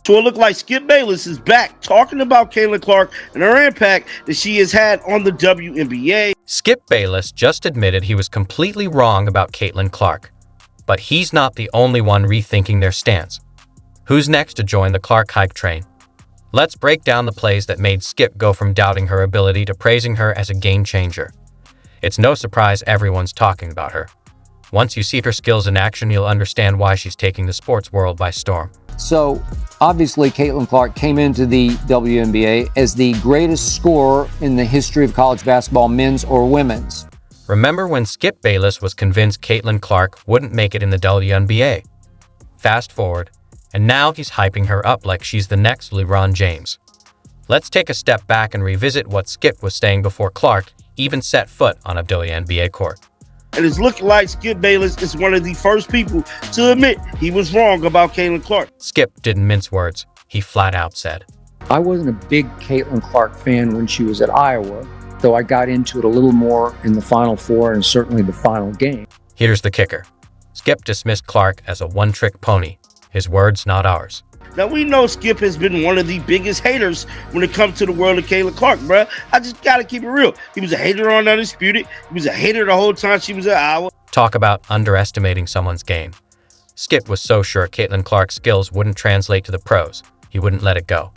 So it looked like Skip Bayless is back talking about Caitlin Clark and her impact that she has had on the WNBA. Skip Bayless just admitted he was completely wrong about Caitlin Clark. But he's not the only one rethinking their stance. Who's next to join the Clark hype train? Let's break down the plays that made Skip go from doubting her ability to praising her as a game changer. It's no surprise everyone's talking about her. Once you see her skills in action, you'll understand why she's taking the sports world by storm. So, obviously, Caitlin Clark came into the WNBA as the greatest scorer in the history of college basketball, men's or women's. Remember when Skip Bayless was convinced Caitlin Clark wouldn't make it in the WNBA? Fast forward, and now he's hyping her up like she's the next LeBron James. Let's take a step back and revisit what Skip was saying before Clark even set foot on a WNBA court. And it's looking like Skip Bayless is one of the first people to admit he was wrong about Caitlin Clark. Skip didn't mince words. He flat out said, I wasn't a big Caitlin Clark fan when she was at Iowa, though I got into it a little more in the Final Four and certainly the final game. Here's the kicker. Skip dismissed Clark as a one-trick pony. His words, not ours. Now, we know Skip has been one of the biggest haters when it comes to the world of Caitlin Clark, bruh. I just got to keep it real. He was a hater on Undisputed. He was a hater the whole time she was at Iowa. Talk about underestimating someone's game. Skip was so sure Caitlin Clark's skills wouldn't translate to the pros, he wouldn't let it go.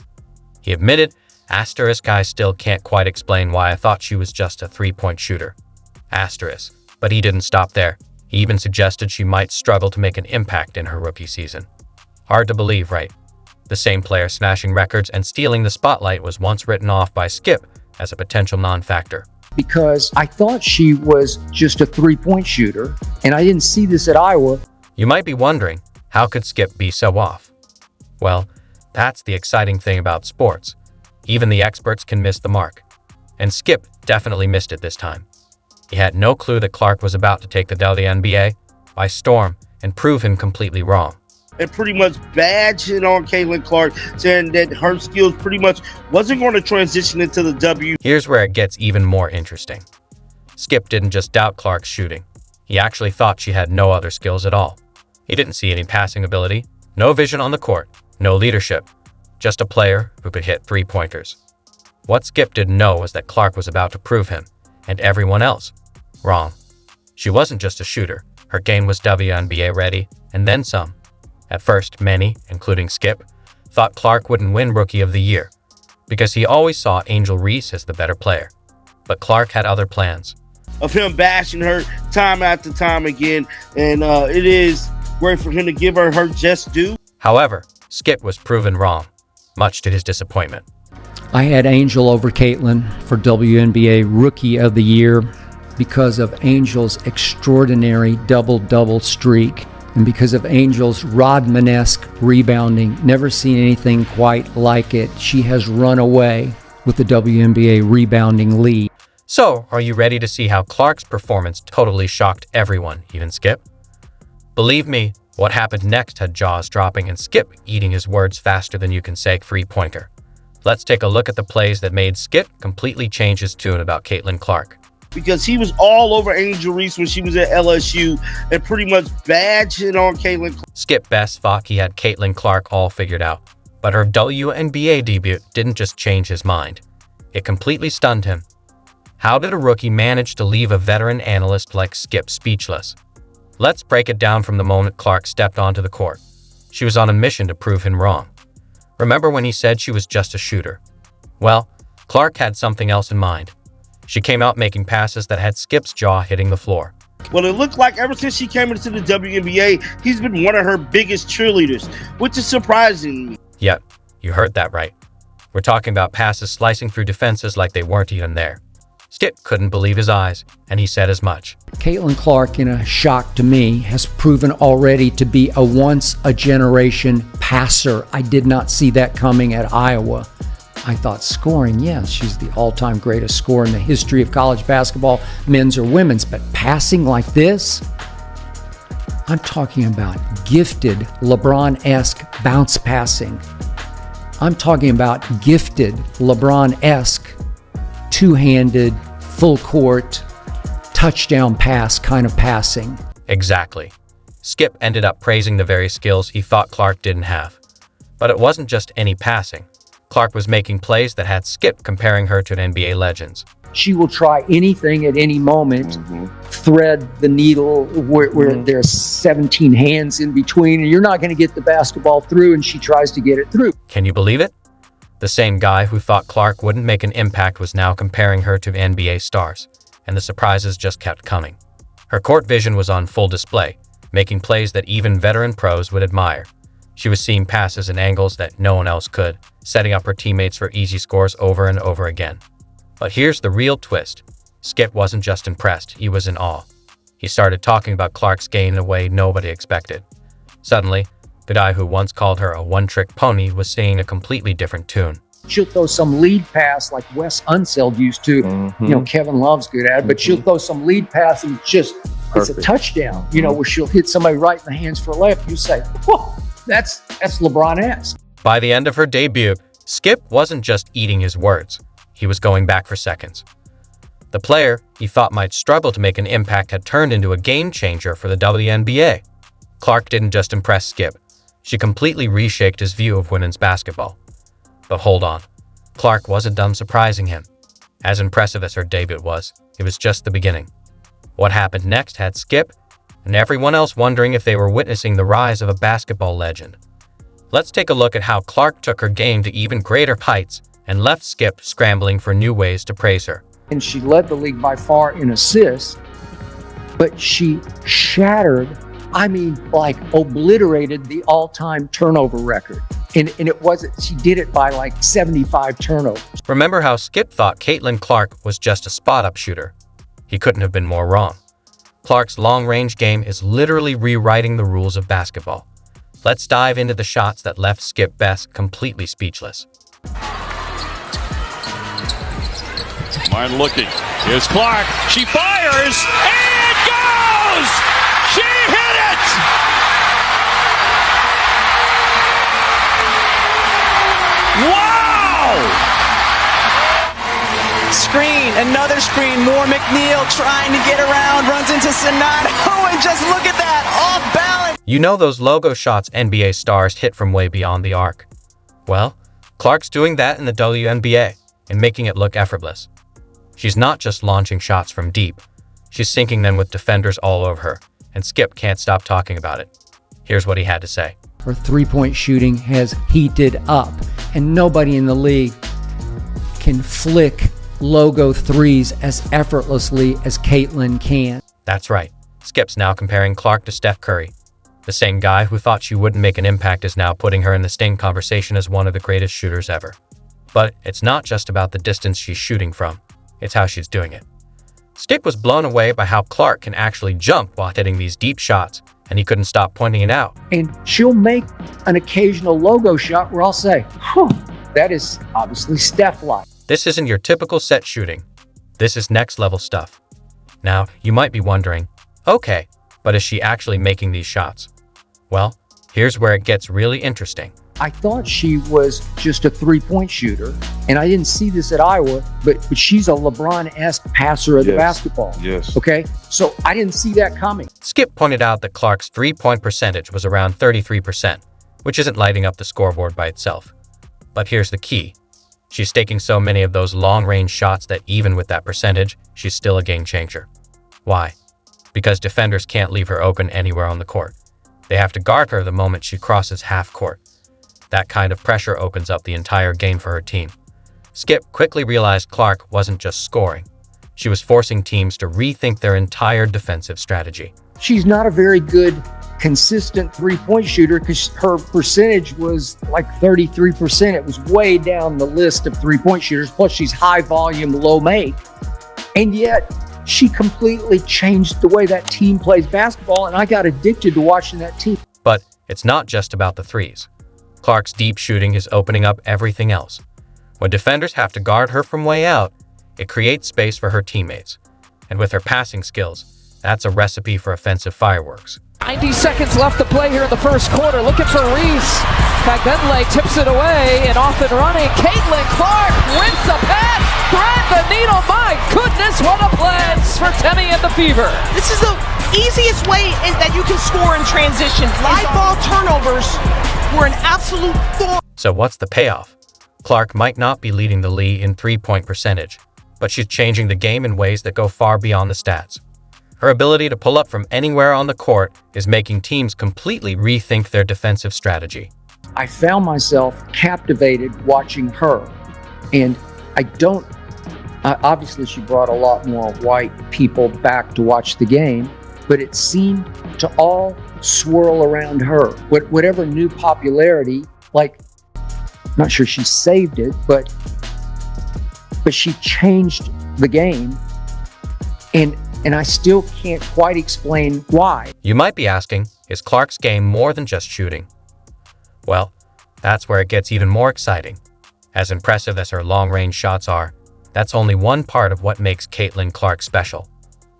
He admitted, asterisk, I still can't quite explain why I thought she was just a three-point shooter. Asterisk. But he didn't stop there. He even suggested she might struggle to make an impact in her rookie season. Hard to believe, right? The same player smashing records and stealing the spotlight was once written off by Skip as a potential non-factor. Because I thought she was just a three-point shooter, and I didn't see this at Iowa. You might be wondering, how could Skip be so off? Well, that's the exciting thing about sports. Even the experts can miss the mark. And Skip definitely missed it this time. He had no clue that Clark was about to take the WNBA by storm and prove him completely wrong. And pretty much badging on Caitlin Clark, saying that her skills pretty much wasn't going to transition into the W. Here's where it gets even more interesting. Skip didn't just doubt Clark's shooting. He actually thought she had no other skills at all. He didn't see any passing ability, no vision on the court, no leadership, just a player who could hit three-pointers. What Skip didn't know was that Clark was about to prove him, and everyone else, wrong. She wasn't just a shooter. Her game was WNBA ready, and then some. At first, many, including Skip, thought Clark wouldn't win Rookie of the Year because he always saw Angel Reese as the better player. But Clark had other plans. Of him bashing her time after time again, and it is great for him to give her just due. However, Skip was proven wrong, much to his disappointment. I had Angel over Caitlin for WNBA Rookie of the Year because of Angel's extraordinary double-double streak. And because of Angel's Rodman-esque rebounding, never seen anything quite like it. She has run away with the WNBA rebounding lead. So, are you ready to see how Clark's performance totally shocked everyone, even Skip? Believe me, what happened next had jaws dropping and Skip eating his words faster than you can say three-pointer. Let's take a look at the plays that made Skip completely change his tune about Caitlin Clark. Because he was all over Angel Reese when she was at LSU and pretty much badging on Caitlin Clark. Skip best thought he had Caitlin Clark all figured out, but her WNBA debut didn't just change his mind. It completely stunned him. How did a rookie manage to leave a veteran analyst like Skip speechless? Let's break it down from the moment Clark stepped onto the court. She was on a mission to prove him wrong. Remember when he said she was just a shooter? Well, Clark had something else in mind. She came out making passes that had Skip's jaw hitting the floor. Well, it looked like ever since she came into the WNBA, he's been one of her biggest cheerleaders, which is surprising me. Yep, you heard that right. We're talking about passes slicing through defenses like they weren't even there. Skip couldn't believe his eyes, and he said as much. Caitlin Clark, in a shock to me, has proven already to be a once-a-generation passer. I did not see that coming at Iowa. I thought scoring, yes, she's the all-time greatest scorer in the history of college basketball, men's or women's, but passing like this? I'm talking about gifted LeBron-esque bounce passing. I'm talking about gifted LeBron-esque two-handed, full court, touchdown pass kind of passing. Exactly. Skip ended up praising the very skills he thought Clark didn't have. But it wasn't just any passing. Clark was making plays that had Skip comparing her to NBA legends. She will try anything at any moment, thread the needle where there's 17 hands in between, and you're not going to get the basketball through, and she tries to get it through. Can you believe it? The same guy who thought Clark wouldn't make an impact was now comparing her to NBA stars, and the surprises just kept coming. Her court vision was on full display, making plays that even veteran pros would admire. She was seeing passes and angles that no one else could, setting up her teammates for easy scores over and over again. But here's the real twist. Skip wasn't just impressed, he was in awe. He started talking about Clark's game in a way nobody expected. Suddenly, the guy who once called her a one-trick pony was singing a completely different tune. She'll throw some lead pass like Wes Unseld used to. Kevin Love's good at it, but she'll throw some lead pass and it's a touchdown, where she'll hit somebody right in the hands for a layup. You say, whoa, that's LeBron-esque. By the end of her debut, Skip wasn't just eating his words. He was going back for seconds. The player he thought might struggle to make an impact had turned into a game changer for the WNBA. Clark didn't just impress Skip. She completely reshaped his view of women's basketball. But hold on, Clark wasn't done surprising him. As impressive as her debut was, it was just the beginning. What happened next had Skip and everyone else wondering if they were witnessing the rise of a basketball legend. Let's take a look at how Clark took her game to even greater heights and left Skip scrambling for new ways to praise her. And she led the league by far in assists, but she shattered, obliterated the all-time turnover record. And it wasn't, she did it by like 75 turnovers. Remember how Skip thought Caitlin Clark was just a spot-up shooter? He couldn't have been more wrong. Clark's long-range game is literally rewriting the rules of basketball. Let's dive into the shots that left Skip Bess completely speechless. Martin looking. Here's Clark. She fires, and it goes! She hit it! Wow! Screen, another screen. More McNeil trying to get around, runs into Sonato, and just look at that, off balance. You know those logo shots NBA stars hit from way beyond the arc? Well, Clark's doing that in the WNBA and making it look effortless. She's not just launching shots from deep, she's sinking them with defenders all over her, and Skip can't stop talking about it. Here's what he had to say. Her three-point shooting has heated up, and nobody in the league can flick logo threes as effortlessly as Caitlin can. That's right. Skip's now comparing Clark to Steph Curry. The same guy who thought she wouldn't make an impact is now putting her in the Sting conversation as one of the greatest shooters ever. But it's not just about the distance she's shooting from. It's how she's doing it. Skip was blown away by how Clark can actually jump while hitting these deep shots, and he couldn't stop pointing it out. And she'll make an occasional logo shot where I'll say, that is obviously Steph-like. This isn't your typical set shooting. This is next-level stuff. Now, you might be wondering, okay, but is she actually making these shots? Well, here's where it gets really interesting. I thought she was just a three-point shooter, and I didn't see this at Iowa, but she's a LeBron-esque passer of the basketball. Yes. Okay? So I didn't see that coming. Skip pointed out that Clark's three-point percentage was around 33%, which isn't lighting up the scoreboard by itself. But here's the key. She's taking so many of those long-range shots that even with that percentage, she's still a game changer. Why? Because defenders can't leave her open anywhere on the court. They have to guard her the moment she crosses half court. That kind of pressure opens up the entire game for her team. Skip quickly realized Clark wasn't just scoring. She was forcing teams to rethink their entire defensive strategy. She's not a very good, consistent three-point shooter because her percentage was like 33%. It was way down the list of three-point shooters. Plus, she's high volume, low make. And yet, she completely changed the way that team plays basketball, and I got addicted to watching that team. But it's not just about the threes. Clark's deep shooting is opening up everything else. When defenders have to guard her from way out, it creates space for her teammates. And with her passing skills, that's a recipe for offensive fireworks. 90 seconds left to play here in the first quarter. Looking for Reese. Fagbenle tips it away and off and running. Caitlin Clark wins the pass. Thread the needle. My goodness, what a play for Temi and the Fever. This is the easiest way that you can score in transition. Live ball turnovers were an absolute thorn. So what's the payoff? Clark might not be leading the league in three-point percentage, but she's changing the game in ways that go far beyond the stats. Her ability to pull up from anywhere on the court is making teams completely rethink their defensive strategy. I found myself captivated watching her. And obviously she brought a lot more white people back to watch the game, but it seemed to all swirl around her. Whatever new popularity, like, not sure she saved it, but she changed the game. And I still can't quite explain why. You might be asking, is Clark's game more than just shooting? Well, that's where it gets even more exciting. As impressive as her long-range shots are, that's only one part of what makes Caitlin Clark special.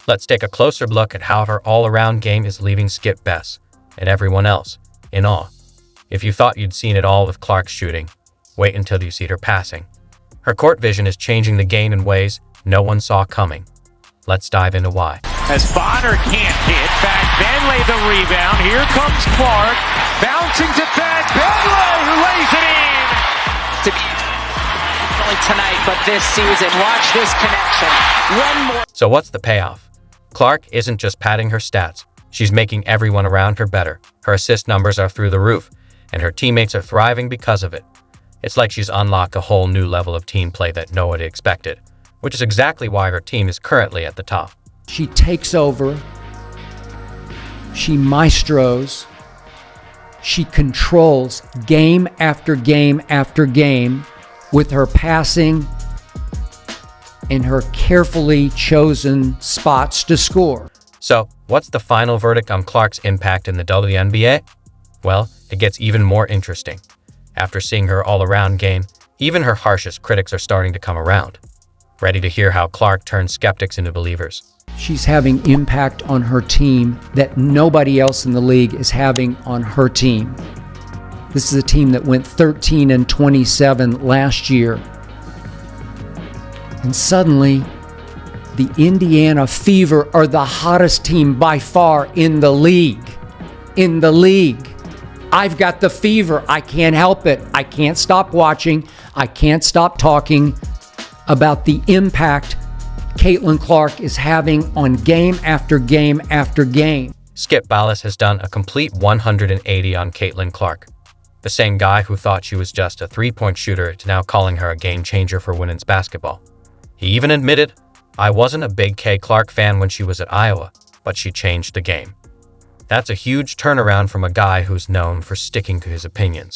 Let's take a closer look at how her all-around game is leaving Skip Bess and everyone else in awe. If you thought you'd seen it all with Clark's shooting, wait until you see her passing. Her court vision is changing the game in ways no one saw coming. Let's dive into why. As Bonner can't hit, back Benley the rebound. Here comes Clark, bouncing to back Benley, who lays it in. To be not only tonight, but this season. Watch this connection. One more. So what's the payoff? Clark isn't just padding her stats. She's making everyone around her better. Her assist numbers are through the roof, and her teammates are thriving because of it. It's like she's unlocked a whole new level of team play that nobody expected, which is exactly why her team is currently at the top. She takes over, she maestros, she controls game after game after game with her passing and her carefully chosen spots to score. So, what's the final verdict on Clark's impact in the WNBA? Well, it gets even more interesting. After seeing her all-around game, even her harshest critics are starting to come around. Ready to hear how Clark turns skeptics into believers? She's having impact on her team that nobody else in the league is having on her team. This is a team that went 13-27 last year. And suddenly, the Indiana Fever are the hottest team by far in the league. In the league. I've got the fever. I can't help it. I can't stop watching. I can't stop talking about the impact Caitlin Clark is having on game after game after game. Skip Bayless has done a complete 180 on Caitlin Clark. The same guy who thought she was just a three-point shooter is now calling her a game changer for women's basketball. He even admitted, "I wasn't a big K Clark fan when she was at Iowa, but she changed the game." That's a huge turnaround from a guy who's known for sticking to his opinions.